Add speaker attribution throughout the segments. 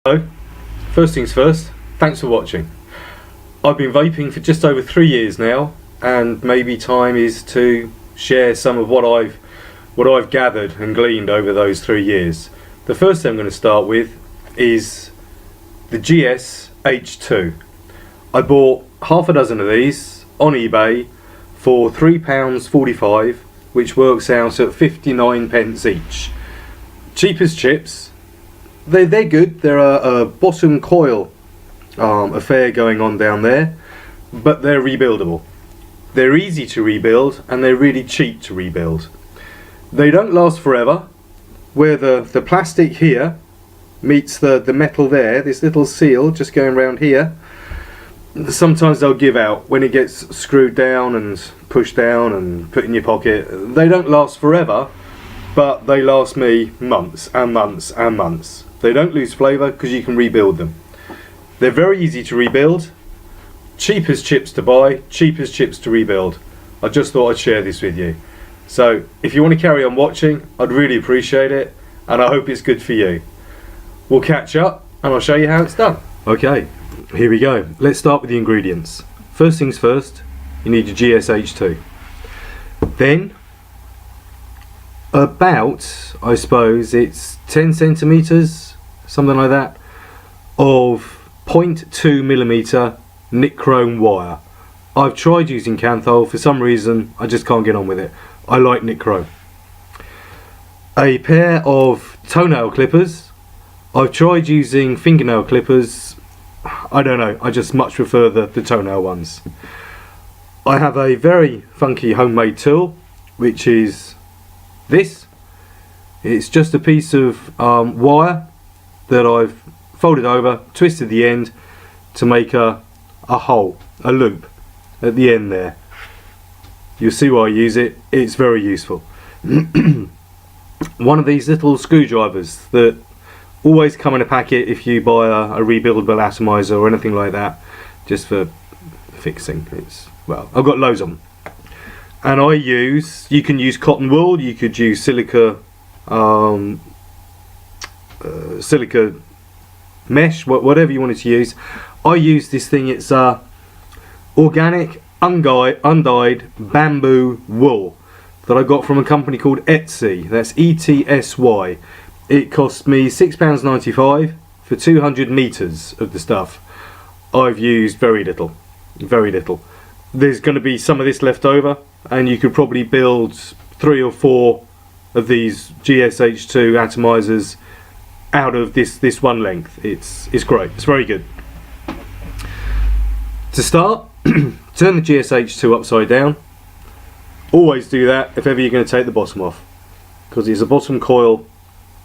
Speaker 1: Hello, first things first, thanks for watching. I've been vaping for just over 3 years now, and maybe time is to share some of what I've gathered and gleaned over those 3 years. The first thing I'm going to start with is the GS-H2. I bought half a dozen of these on eBay for £3.45, which works out at 59p each. Cheap as chips. They're good. They're a bottom coil affair going on down there, but they're rebuildable. They're easy to rebuild and they're really cheap to rebuild. They don't last forever. Where the plastic here meets the metal there, this little seal just going around here, sometimes they'll give out when it gets screwed down and pushed down and put in your pocket. They don't last forever, but they last me months and months and months. They don't lose flavour because you can rebuild them. They're very easy to rebuild, cheap as chips to buy, cheap as chips to rebuild. I just thought I'd share this with you. So if you want to carry on watching, I'd really appreciate it, and I hope it's good for you. We'll catch up and I'll show you how it's done. Okay, here we go. Let's start with the ingredients. First things first, you need your GS-H2. Then about, I suppose it's 10 centimeters, something like that, of 0.2mm nichrome wire. I've tried using Canthol. For some reason I just can't get on with it. I like nichrome. A pair of toenail clippers. I've tried using fingernail clippers. I don't know, I just much prefer the toenail ones. I have a very funky homemade tool, which is this. It's just a piece of wire that I've folded over, twisted the end to make a hole, a loop at the end there. You'll see why I use it. It's very useful. One of these little screwdrivers that always come in a packet if you buy a rebuildable atomizer or anything like that, just for fixing. Well, I've got loads of them. And you can use cotton wool, you could use silica mesh, whatever you wanted to use. I use this thing. It's organic undyed bamboo wool that I got from a company called E-cig. That's E-T-S-Y. It cost me £6.95 for 200 meters of the stuff. I've used very little. There's going to be some of this left over, and you could probably build 3 or 4 of these GS-H2 atomizers out of this one length. It's great. It's very good. To start, turn the GS-H2 upside down. Always do that if ever you're going to take the bottom off, because it's a bottom coil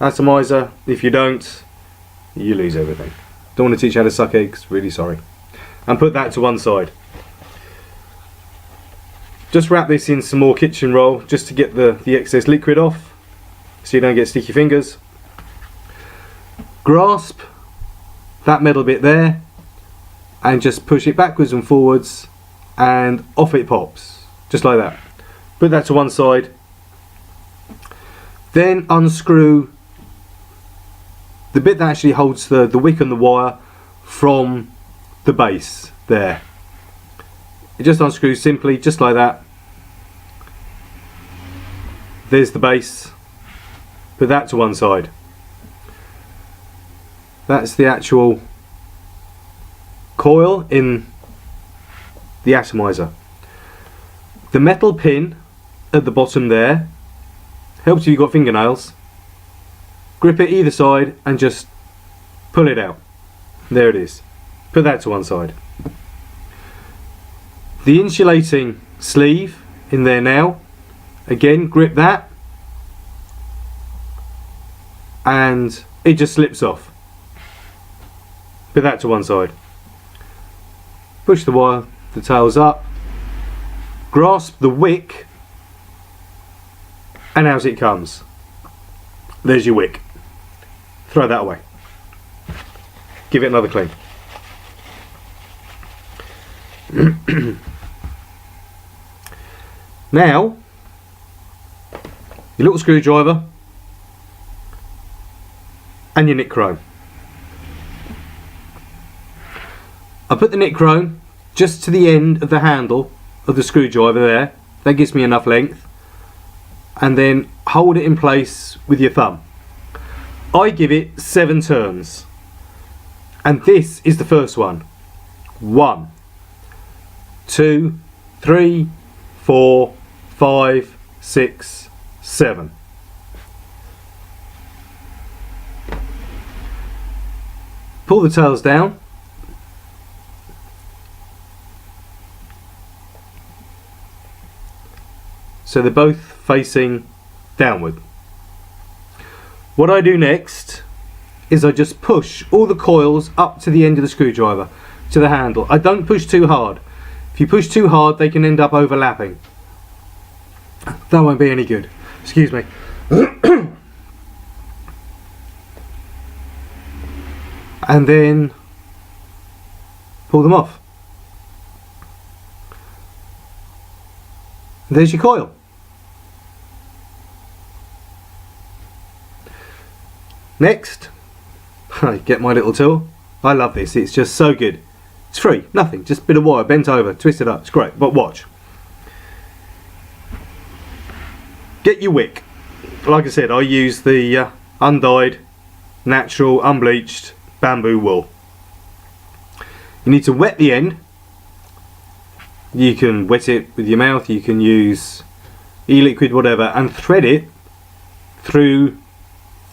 Speaker 1: atomizer. If you don't, you lose everything. Don't want to teach you how to suck eggs, really sorry. And put that to one side. Just wrap this in some more kitchen roll just to get the excess liquid off, so you don't get sticky fingers. Grasp that metal bit there and just push it backwards and forwards, and off it pops, just like that. Put that to one side. Then unscrew the bit that actually holds the wick and the wire from the base there. It just unscrews simply, just like that. There's the base. Put that to one side. That's the actual coil in the atomizer. The metal pin at the bottom there helps if you've got fingernails. Grip it either side and just pull it out. There it is. Put that to one side. The insulating sleeve in there now. Again, grip that and it just slips off. Put that to one side. Push the wire, the tails up, grasp the wick, and out it comes. There's your wick. Throw that away. Give it another clean. Now, your little screwdriver and your nichrome. I put the nichrome just to the end of the handle of the screwdriver there. That gives me enough length. And then hold it in place with your thumb. I give it 7 turns. And this is the first one. 1, 2, 3, 4, 5, 6, 7. Pull the tails down. So they're both facing downward. What I do next is I just push all the coils up to the end of the screwdriver, to the handle. I don't push too hard. If you push too hard, they can end up overlapping. That won't be any good. Excuse me. And then pull them off. There's your coil. Next, I get my little tool. I love this, it's just so good. It's free, nothing, just a bit of wire bent over, twisted up, it's great. But watch. Get your wick. Like I said, I use the undyed, natural, unbleached bamboo wool. You need to wet the end. You can wet it with your mouth, you can use e-liquid, whatever, and thread it through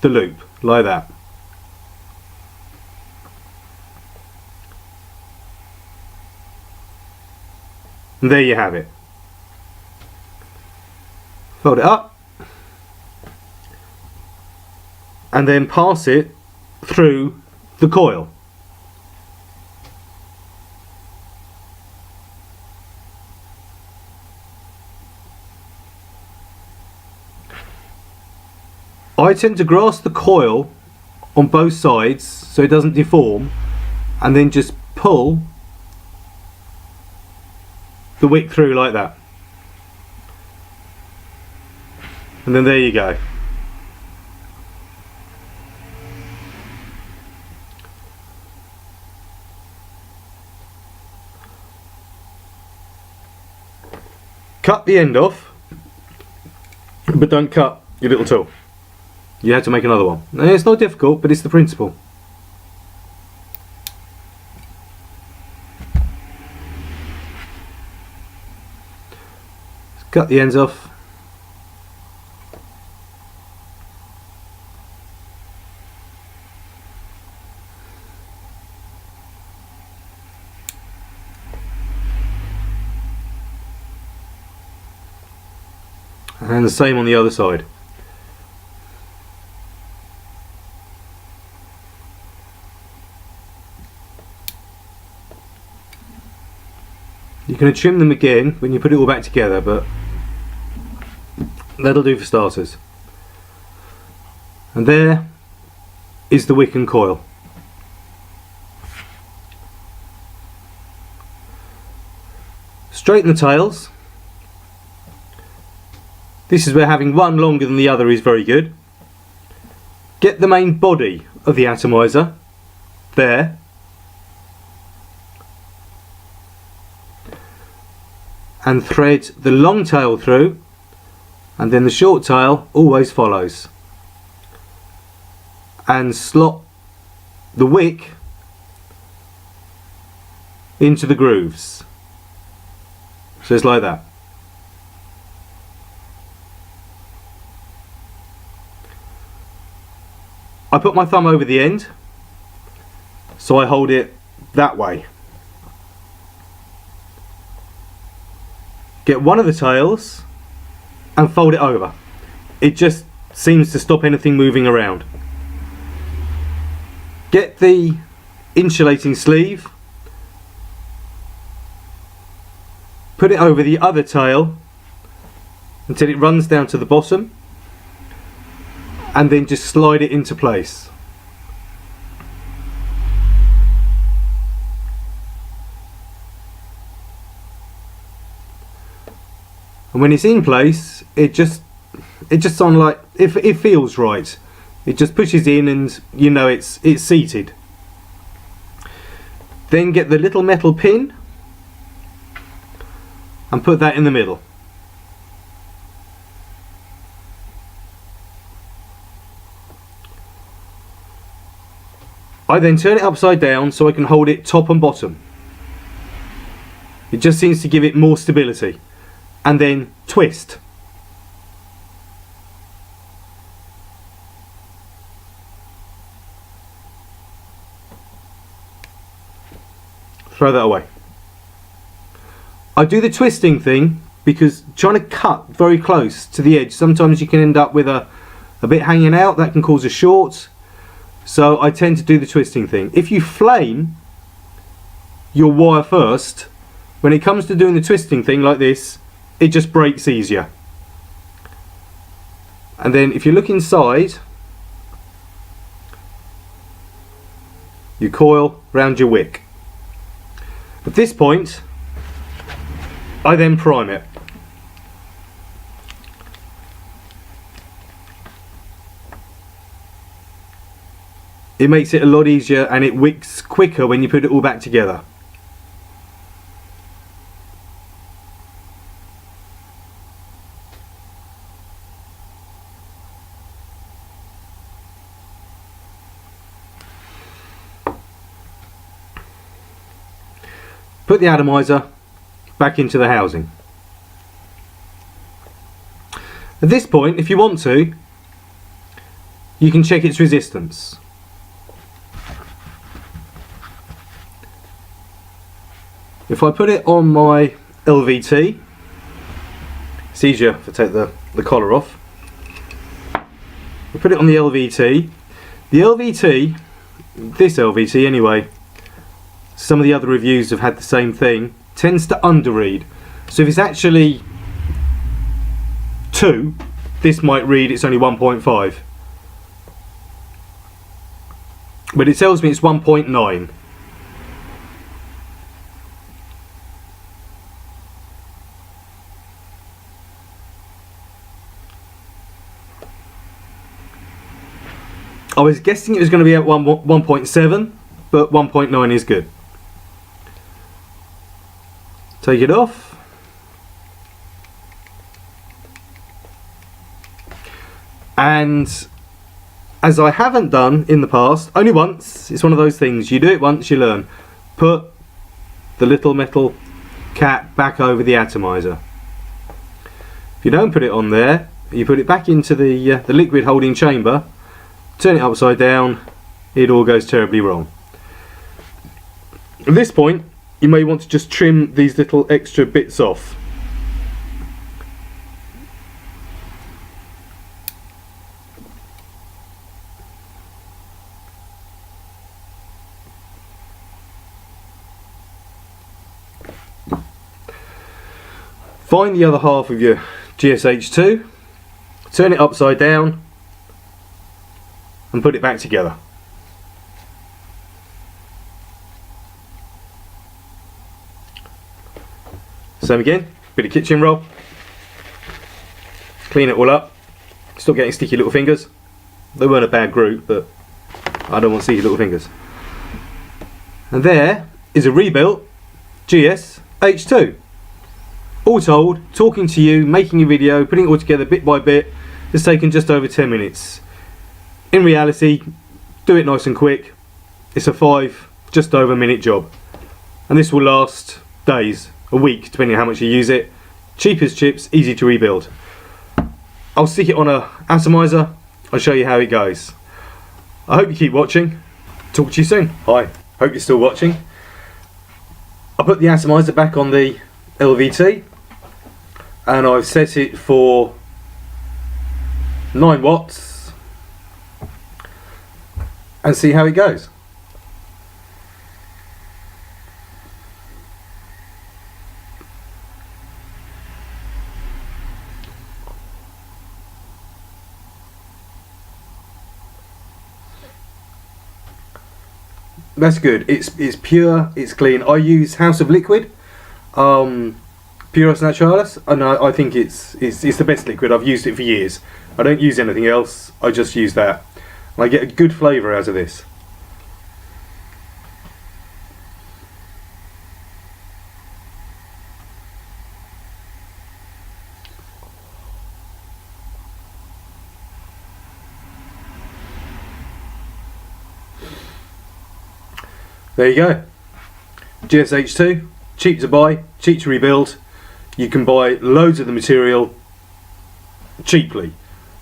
Speaker 1: the loop, like that. And there you have it. Fold it up and then pass it through the coil. I tend to grasp the coil on both sides so it doesn't deform, and then just pull the wick through like that. And then there you go. Cut the end off, but don't cut your little tool. You have to make another one. Now, it's not difficult, but it's the principle. Cut the ends off. And the same on the other side. You can trim them again when you put it all back together, but that'll do for starters. And there is the wick and coil. Straighten the tails. This is where having one longer than the other is very good. Get the main body of the atomizer there. And thread the long tail through, and then the short tail always follows. And slot the wick into the grooves. So it's like that. I put my thumb over the end, so I hold it that way. Get one of the tails and fold it over. It just seems to stop anything moving around. Get the insulating sleeve, put it over the other tail until it runs down to the bottom, and then just slide it into place. And when it's in place, it just sounds like it feels right. It just pushes in, and you know it's seated. Then get the little metal pin and put that in the middle. I then turn it upside down so I can hold it top and bottom. It just seems to give it more stability. And then twist. Throw that away. I do the twisting thing because trying to cut very close to the edge, sometimes you can end up with a bit hanging out. That can cause a short. So I tend to do the twisting thing. If you flame your wire first, when it comes to doing the twisting thing like this, it just breaks easier. And then if you look inside, you coil round your wick. At this point, I then prime it. It makes it a lot easier and it wicks quicker when you put it all back together. Put the atomizer back into the housing. At this point, if you want to, you can check its resistance. If I put it on my LVT, it's easier if I take the collar off. I put it on the LVT. The LVT, this LVT anyway, some of the other reviews have had the same thing, tends to underread. So if it's actually 2, this might read it's only 1.5. But it tells me it's 1.9. I was guessing it was going to be at 1.7, but 1.9 is good. Take it off. And as I haven't done in the past, only once, it's one of those things, you do it once, you learn. Put the little metal cap back over the atomizer. If you don't put it on there, you put it back into the liquid holding chamber, turn it upside down, it all goes terribly wrong. At this point, you may want to just trim these little extra bits off. Find the other half of your GS-H2, turn it upside down and put it back together. Same again, bit of kitchen roll, clean it all up, stop getting sticky little fingers. They weren't a bad group, but I don't want sticky little fingers. And there is a rebuilt GS-H2. All told, talking to you, making a video, putting it all together bit by bit, has taken just over 10 minutes. In reality, do it nice and quick. It's a just over minute job. And this will last days, a week, depending on how much you use it. Cheap as chips, easy to rebuild. I'll stick it on a atomizer. I'll show you how it goes. I hope you keep watching. Talk to you soon. Hi, hope you're still watching. I put the atomizer back on the LVT and I've set it for 9 watts and see how it goes. That's good. It's pure, it's clean. I use House of Liquid, Puros Naturalis, and I think it's the best liquid. I've used it for years. I don't use anything else. I just use that. And I get a good flavour out of this. there you go. GS-H2, cheap to buy, cheap to rebuild. You can buy loads of the material cheaply.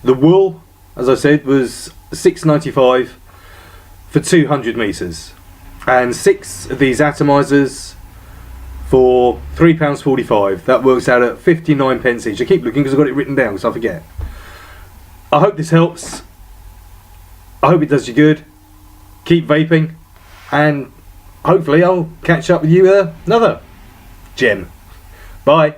Speaker 1: The wool, as I said, was £6.95 for 200 metres, and 6 of these Atomisers for £3.45. That works out at 59 pence each. I keep looking because I've got it written down so I forget. I hope this helps. I hope it does you good. Keep vaping, and hopefully I'll catch up with you another gem. Bye.